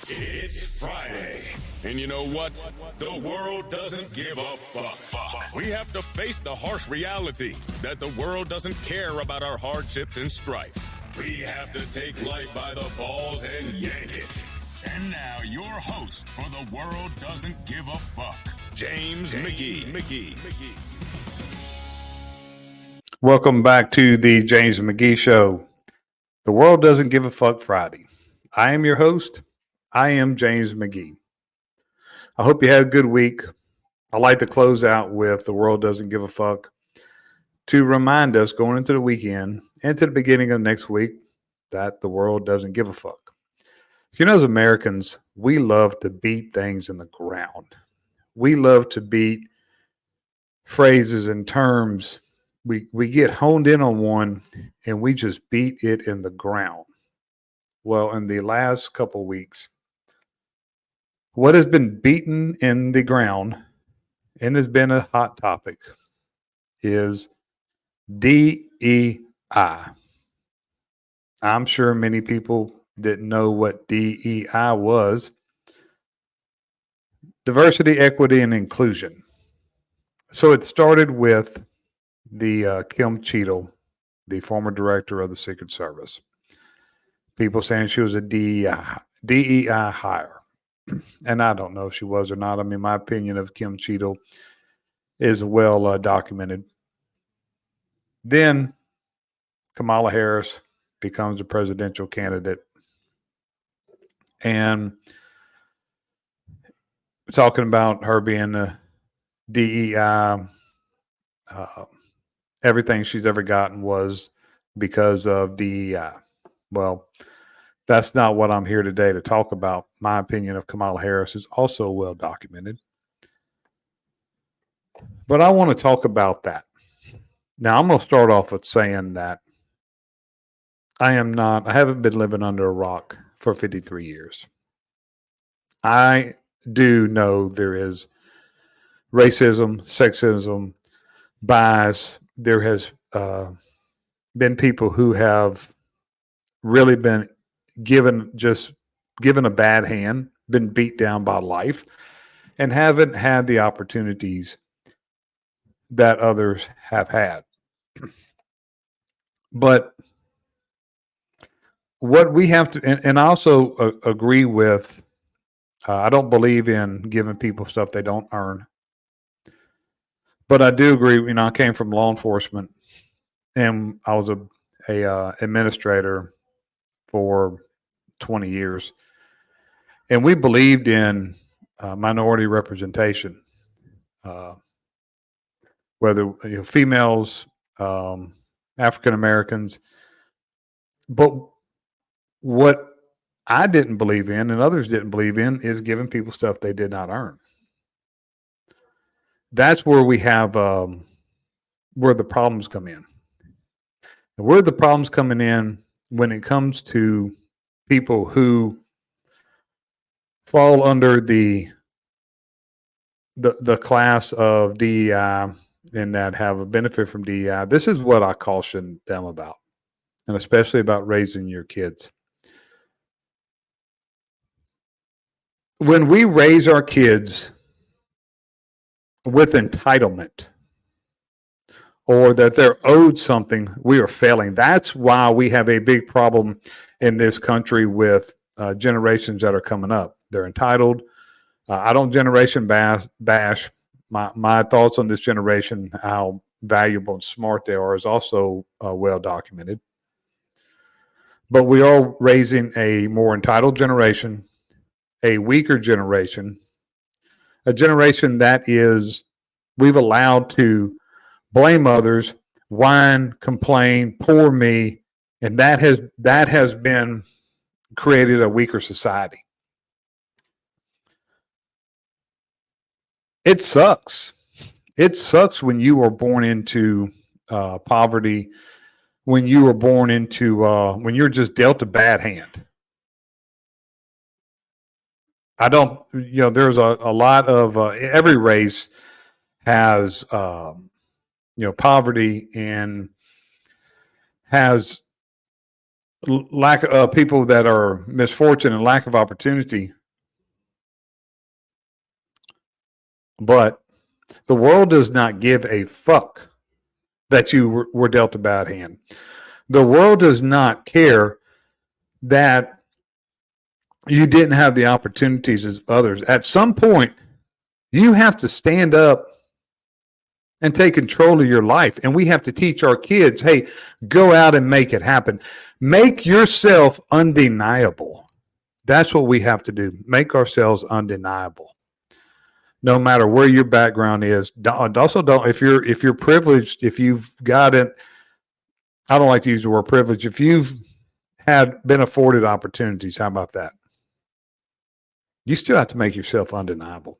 It's Friday. And you know what? The world doesn't give a fuck. We have to face the harsh reality that the world doesn't care about our hardships and strife. We have to take life by the balls and yank it. And now, your host for The World Doesn't Give a Fuck, James McGee. Welcome back to the James McGee Show. The World Doesn't Give a Fuck Friday. I am your host. I am James McGee. I hope you had a good week. I like to close out with The World Doesn't Give a Fuck to remind us going into the weekend and to the beginning of next week that the world doesn't give a fuck. You know, as Americans, we love to beat things in the ground. We love to beat phrases and terms. We get honed in on one and we just beat it in the ground. Well, in the last couple of weeks, what has been beaten in the ground and has been a hot topic is DEI. I'm sure many people didn't know what DEI was. Diversity, equity, and inclusion. So it started with the Kim Cheadle, the former director of the Secret Service. People saying she was a DEI hire. And I don't know if she was or not. I mean, my opinion of Kim Cheadle is well documented. Then Kamala Harris becomes a presidential candidate. And talking about her being a DEI, everything she's ever gotten was because of DEI. Well, that's not what I'm here today to talk about. My opinion of Kamala Harris is also well documented. But I want to talk about that. Now, I'm going to start off with saying that I haven't been living under a rock for 53 years. I do know there is racism, sexism, bias. There has been people who have really been given a bad hand, been beat down by life, and haven't had the opportunities that others have had. But what we have to, and I also agree with, I don't believe in giving people stuff they don't earn. But I do agree, I came from law enforcement and I was a administrator for 20 years. And we believed in minority representation, whether females, African Americans. But what I didn't believe in and others didn't believe in is giving people stuff they did not earn. That's where we have where the problems come in. And where the problems coming in when it comes to people who fall under the class of DEI and that have a benefit from DEI. This is what I caution them about, and especially about raising your kids. When we raise our kids with entitlement or that they're owed something, we are failing. That's why we have a big problem in this country with generations that are coming up. They're entitled. I don't generation bash. My thoughts on this generation, how valuable and smart they are, is also well documented. But we are raising a more entitled generation, a weaker generation, a generation that is we've allowed to blame others, whine, complain, poor me, and that has been created a weaker society. It sucks. It sucks when you are born into poverty, when you were born into when you're just dealt a bad hand. I don't, there's a lot of every race has poverty and has lack of people that are misfortune and lack of opportunity. But the world does not give a fuck that you were dealt a bad hand. The world does not care that you didn't have the opportunities as others. At some point, you have to stand up and take control of your life. And we have to teach our kids, hey, go out and make it happen. Make yourself undeniable. That's what we have to do. Make ourselves undeniable. No matter where your background is. Also, don't if you're privileged, if you've got it. I don't like to use the word privilege. If you've had been afforded opportunities, how about that? You still have to make yourself undeniable.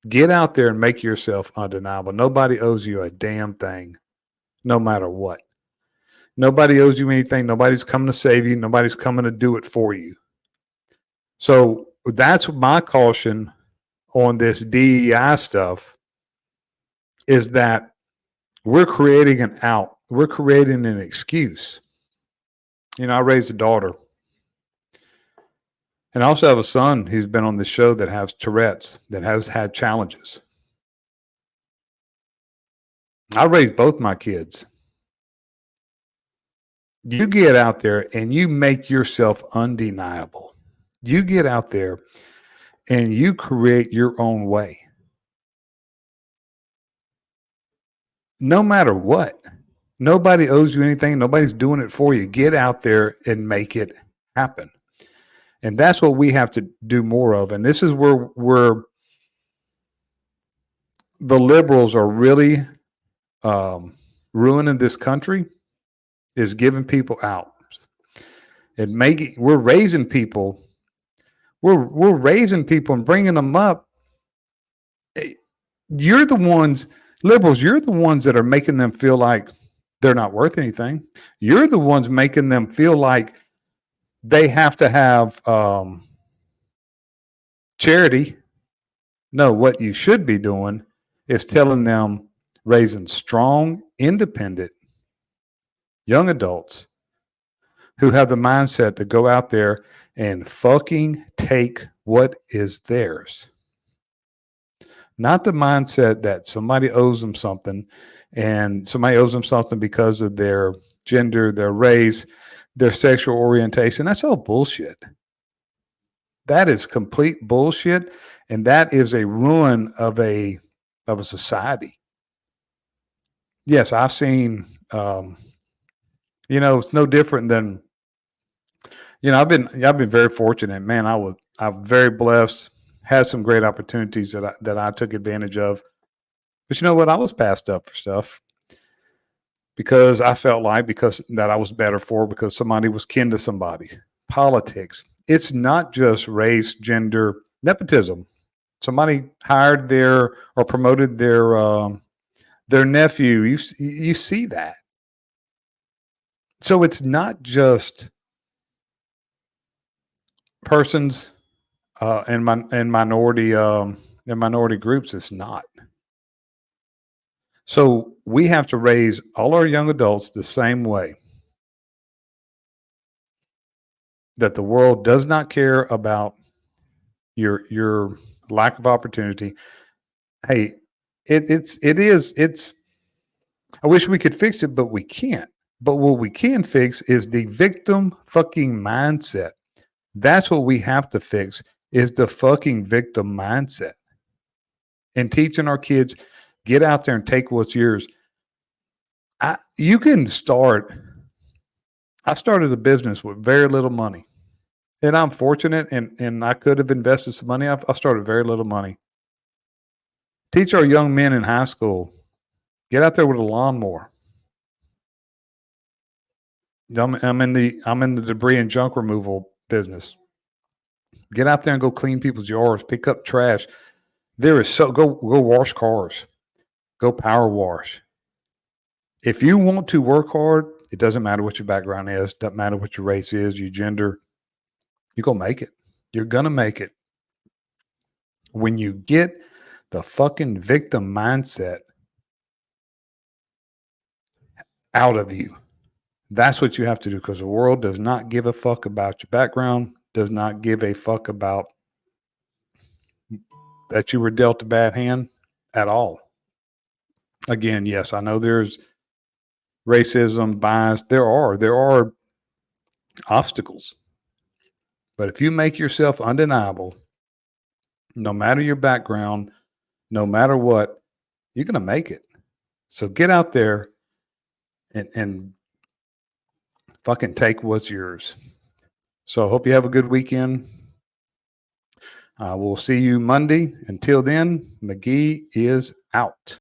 Get out there and make yourself undeniable. Nobody owes you a damn thing, no matter what. Nobody owes you anything. Nobody's coming to save you. Nobody's coming to do it for you. So that's my caution on this DEI stuff, is that we're creating an out. We're creating an excuse. You know, I raised a daughter. And I also have a son who's been on the show that has Tourette's, that has had challenges. I raised both my kids. You get out there and you make yourself undeniable. You get out there and you create your own way. No matter what. Nobody owes you anything. Nobody's doing it for you. Get out there and make it happen. And that's what we have to do more of. And this is where the liberals are really ruining this country, is giving people out and we're raising people. We're raising people and bringing them up. You're the ones, liberals, you're the ones that are making them feel like they're not worth anything. You're the ones making them feel like they have to have charity. No, what you should be doing is telling them, raising strong, independent young adults who have the mindset to go out there and fucking take what is theirs. Not the mindset that somebody owes them something, and somebody owes them something because of their gender, their race, their sexual orientation. That's all bullshit. That is complete bullshit, and that is a ruin of a society. Yes, I've seen. It's no different than. I've been very fortunate, man. I'm very blessed. Had some great opportunities that I took advantage of. But you know what? I was passed up for stuff because I felt like that I was better for, because somebody was kin to somebody. Politics. It's not just race, gender, nepotism. Somebody hired or promoted their nephew. You see that. So it's not just persons in minority groups. It's not. So we have to raise all our young adults the same way. That the world does not care about your lack of opportunity. Hey, it's. I wish we could fix it, but we can't. But what we can fix is the victim fucking mindset. That's what we have to fix, is the fucking victim mindset. And teaching our kids, get out there and take what's yours. You can start. I started a business with very little money. And I'm fortunate, and I could have invested some money. I started very little money. Teach our young men in high school, get out there with a lawnmower. I'm in the debris and junk removal business. Get out there and go clean people's yards, pick up trash. Go wash cars, go power wash. If you want to work hard, it doesn't matter what your background is, doesn't matter what your race is, your gender. You're gonna make it. You're gonna make it. When you get the fucking victim mindset out of you, That's what you have to do, because the world does not give a fuck about your background, does not give a fuck about that you were dealt a bad hand at all. Again, yes, I know there's racism, bias. There are obstacles. But if you make yourself undeniable, no matter your background, no matter what, you're going to make it. So get out there and fucking take what's yours. So I hope you have a good weekend. We'll see you Monday. Until then, McGee is out.